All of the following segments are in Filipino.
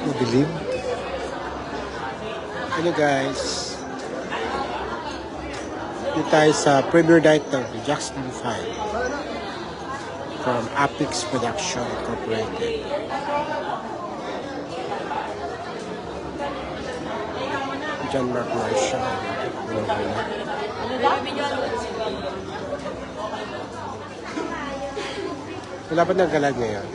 Madilim. Hello guys. Dito tayo sa premiere night ng Jackson 5 from Apex Production Incorporated. John Mark Marshall. Wala pa ng galag ngayon.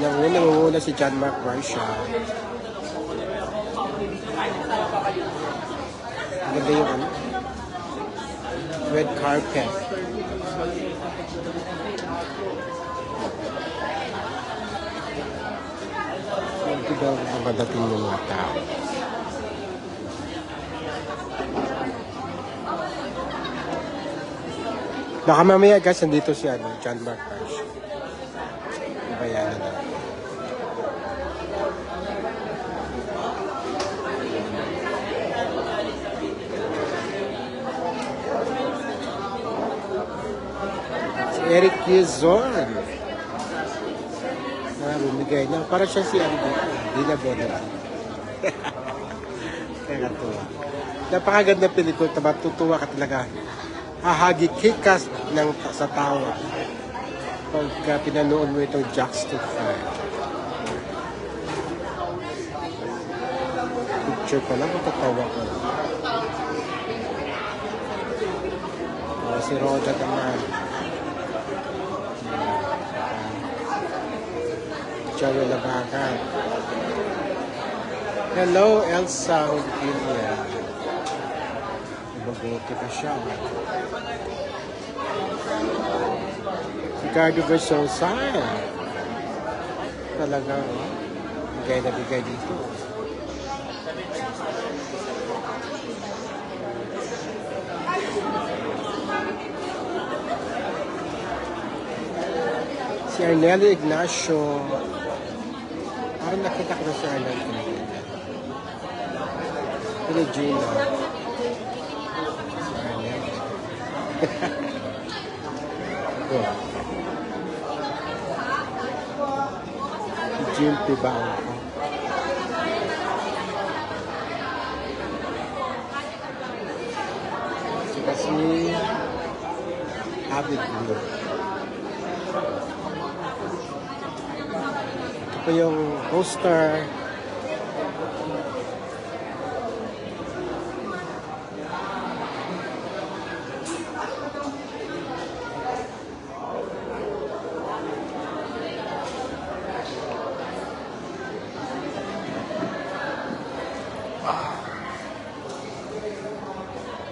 Nanguna si John Mark Marshall. Maganda yung ano? Red carpet. Ito daw ang madating ng mga tao. Baka mamaya guys, nandito si John Mark Marshall. Bayanan na. Si Eric Quezon. Bumigay na. Para siya si Dina Bonner. Kaya natuwa. Napakaganda pelikula. Matutuwa ka talaga. Hahagi-kikas sa tawa. Pagka pinanood mo itong Jackson 5. Picture pa lang, matatawa ka. Si Roda naman. Joey Labagan. Hello, Elsa Hugilla. Mabuti ka siya. Ricardo Versosa. Talaga, bigay na bigay dito. Si Arnelio Ignacio. Parang nakita ko na si Arnelio Ignacio. Regina. Si Arnelio. Jim Pibangco. Saka si Abid Blue. Ito po yung poster.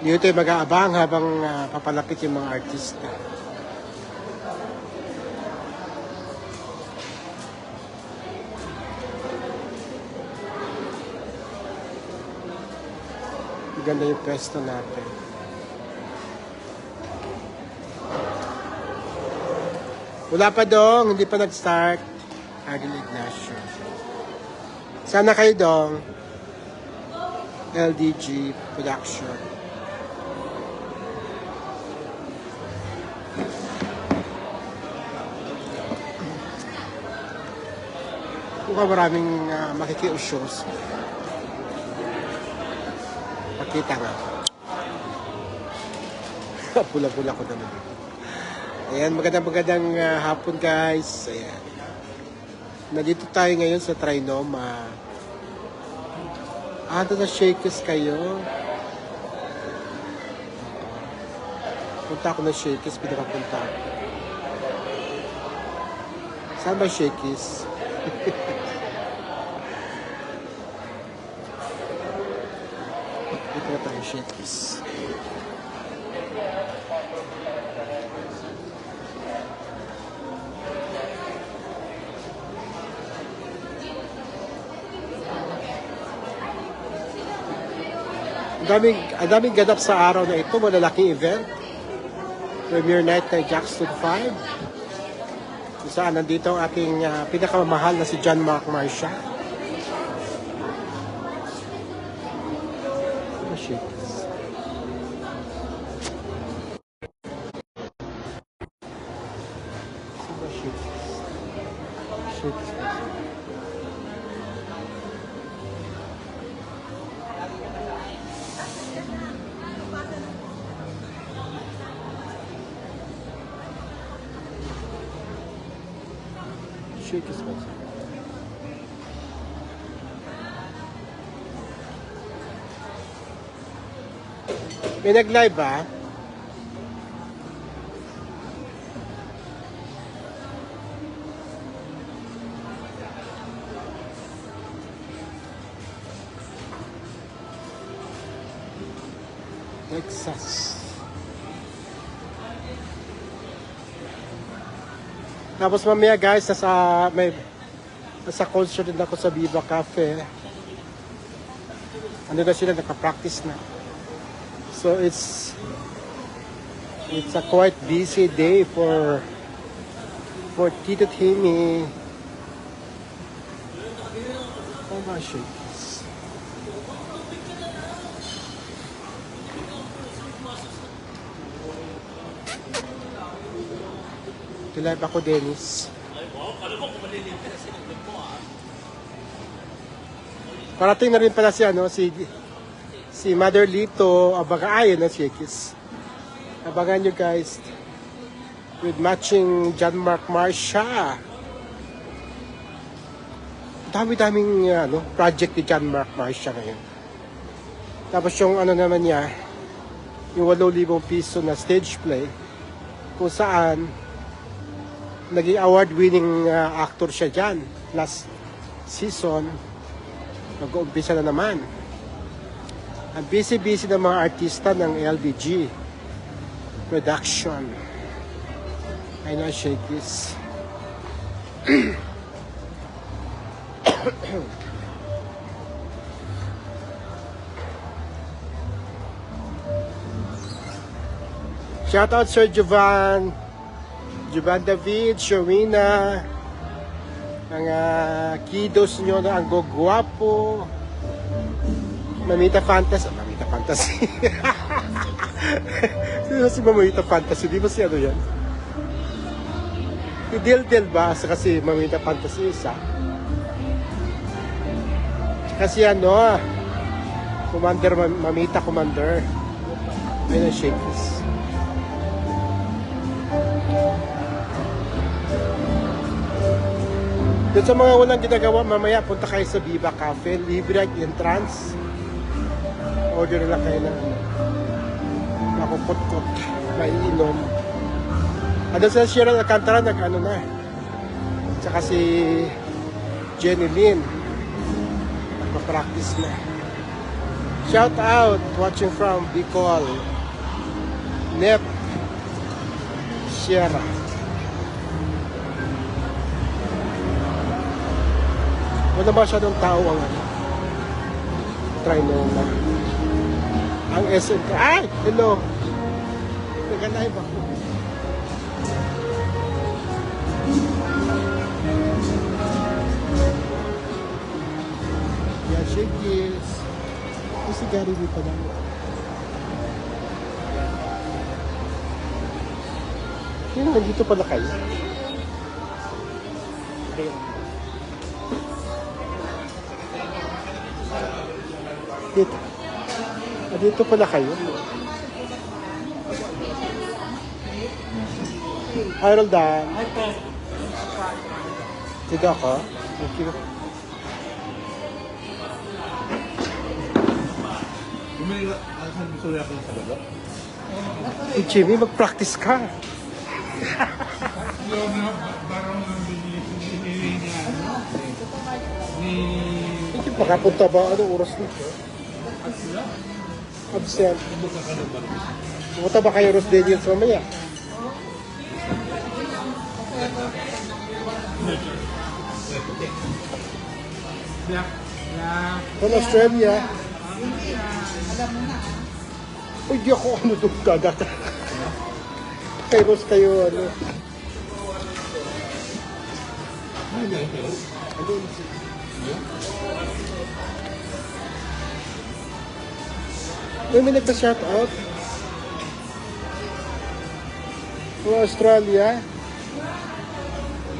Dito tayo mag-aabang habang papalapit yung mga artista. Maganda yung pwesto natin. Wala pa dong, hindi pa nag-start. Adil Ignacio. Sana kayo dong. LDG Production. Mukhang maraming makikiusyoso. Pakita nga. Pula-pula ko naman. Ayan, magandang hapon guys. Ayan. Nandito tayo ngayon sa Trinoma. Ando na Shakey's kayo. Punta ako na Shakey's, pinakapunta ako. Saan ba Shakey's? Dito na tayo Shakey's. Ang daming ganap sa araw na ito, malalaking event. Premiere night ng Jackson 5. Kung saan nandito ang ating pinakamamahal na si John Mark Marshall. Shake is Shake is May nag-live ba? Texas. Tapos mamaya guys, nasa concert din ako sa Viva Cafe. Ano na sila, nakapractice na. So it's a quite busy day for Tito Timmy. Oh my shit. Live ako, Dennis. Parating na rin pala si Mother Lito. Abangan ayun na Shakey's. Abangan nyo guys with matching John Mark Marsha. Dami-daming project ni John Mark Marsha ngayon. Tapos yung naman niya, yung 8,000 piso na stage play kung saan naging award-winning actor siya dyan. Last season, nag-uumpisa na naman. Ang busy-busy ng mga artista ng LBG production. I know, Shakey's. Shout out Sir Jovan David, Sharina, mga kiddos nyo na ang gugwapo. Mamita Fantasy. Sino si Mamita Fantasy? Di ba si yan? Si Dildil ba? Kasi Mamita Fantasy isa. Kasi Commander, Mamita Commander. Ayun ang Shakey's. Doon sa mga walang ginagawa, mamaya punta kayo sa Viva Cafe, libre ang entrance. Order na lang kayo ng makukot-kot, maiinom. Ano sa Sheryl Alcantara, na. Tsaka si Jenny Lynn, nagpa-practice na. Shout out, watching from Bicol, Nep, Sierra. Wala ba siya ng tao ang try mo na ang SM. Ay! Hello! Nag-live ako. Yeah, Shakey's. Ito si Gary V pa lang. Nandito pala kayo. Okay. Dito pala kayo. Hi, Roldan. Hi, po. Dito ako. Thank you. Si Jimmy, mag-practice ka. Hindi makapunta ba? Anong oras na? Absent. Pumunta ba kayo Ross Daniels mamaya? From Australia. Uy, di ako doon gagat. Kay Ross kayo may nagpa-shout out from Australia.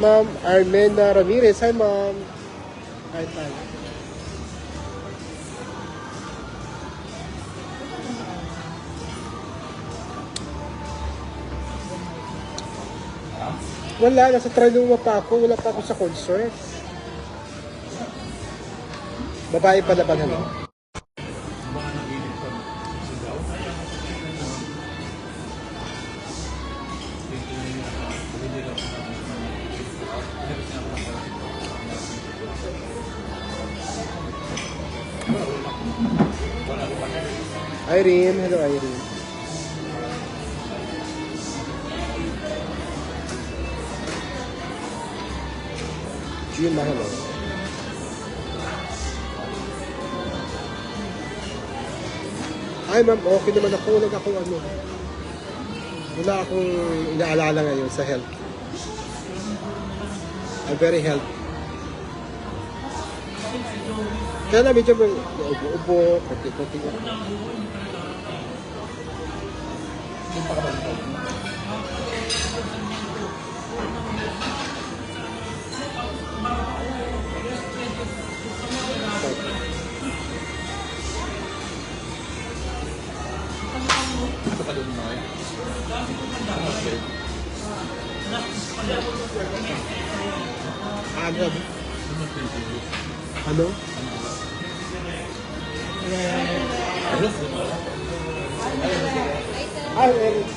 Ma'am Armena Ramirez. Hi, ma'am. Hi, tayo. Wala, nasa Trinoma pa ako. Wala pa ako sa concert. Babae pa laban, ano? Irene, hello Irene. Gina, hello. Ay ma'am, okay naman ako. Wala akong ano. Wala akong inaalala ngayon sa health. I'm very healthy. Kaya na medyo ubo-ubo, konti-konti ako. Ano? Ay, Eric.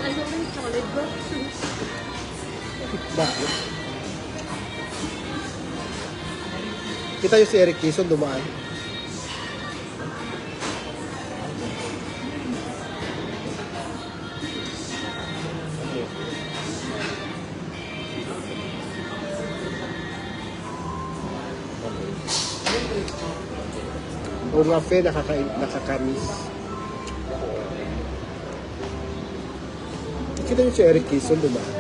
Ano ba yung chocolate ba? Bakit? Kita yung si Eric Kison dumaan. O nga fe, nakakamis. Kita yung si Eric Kison dumaan.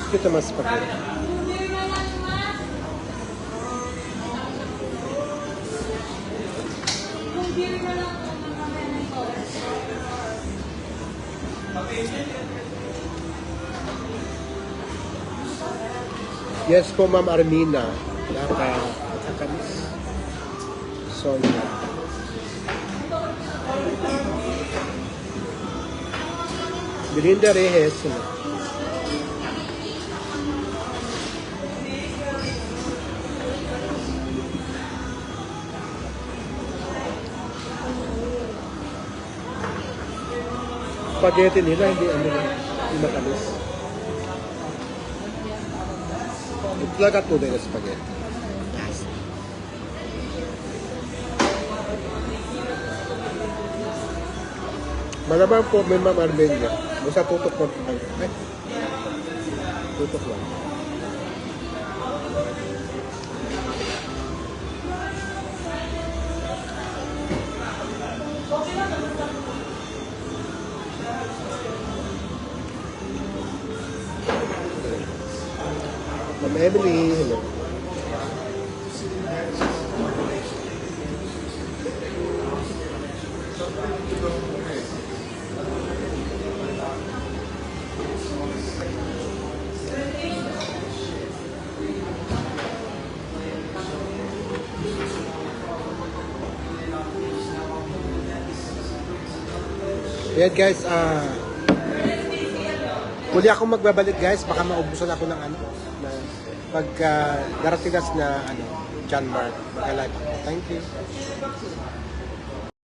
Kita mas pakai. Yes po, Ma'am Armina. Nakakamis. Sonia. Belinda Reyes. Spaghetti nila, hindi matamis. Ito talaga tunay na spaghetti. Yes. Malamang po may Ma'am Armenia. Basta tutok mo. Ay. Tutok lang. Ma'am Emily, hello. Yan guys, muli akong magbabalik guys, baka maubusan ako ng ano, na pagka darating na John Mark, magka-live ako. Thank you.